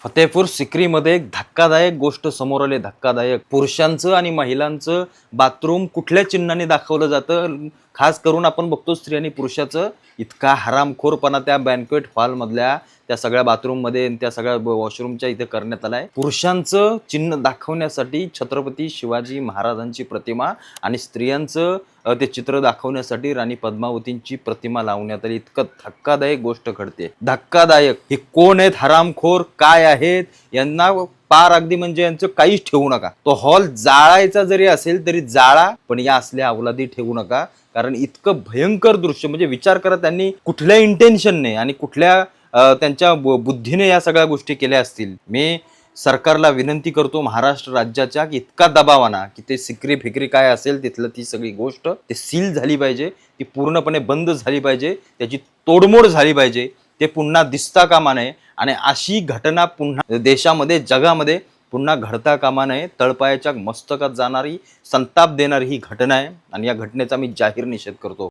फतेहपूर सिक्रीमध्ये एक धक्कादायक गोष्ट समोर आली. धक्कादायक पुरुषांचं आणि महिलांचं बाथरूम कुठल्या चिन्हाने दाखवलं जातं. खास करून आपण बघतो स्त्री आणि पुरुषाचं इतका हरामखोरपणा त्या बँक्वेट हॉलमधल्या त्या सगळ्या बाथरूममध्ये त्या सगळ्या वॉशरूमच्या इथे करण्यात आलाय. पुरुषांचं चिन्ह दाखवण्यासाठी छत्रपती शिवाजी महाराजांची प्रतिमा आणि स्त्रियांचं ते चित्र दाखवण्यासाठी राणी पद्मावतींची प्रतिमा लावण्यात आली. इतकं धक्कादायक गोष्ट घडते. धक्कादायक. हे कोण आहेत हरामखोर, काय आहेत, यांना पार अगदी म्हणजे यांचं काहीच ठेवू नका. तो हॉल जाळायचा जरी असेल तरी जाळा, पण या असल्या अवलादी ठेवू नका. कारण इतकं भयंकर दृश्य, म्हणजे विचार करा त्यांनी कुठल्या इंटेन्शनने आणि कुठल्या त्यांच्या बुद्धीने या सगळ्या गोष्टी केल्या असतील. मी सरकारला विनंती करतो महाराष्ट्र राज्याच्या की इतका दबाव आणा की ते सिक्री फिक्री काय असेल तिथलं ती सगळी गोष्ट ते सील झाली पाहिजे, ती पूर्णपणे बंद झाली पाहिजे, त्याची तोडमोड झाली पाहिजे, ते पुन्हा दिसता कामा नये आणि अशी घटना पुन्हा देशामध्ये जगामध्ये पुन्हा घडता कामा नये. तळपायाच्या मस्तकात जाणारी संताप देणारी ही घटना आहे आणि या घटनेचा मी जाहीर निषेध करतो.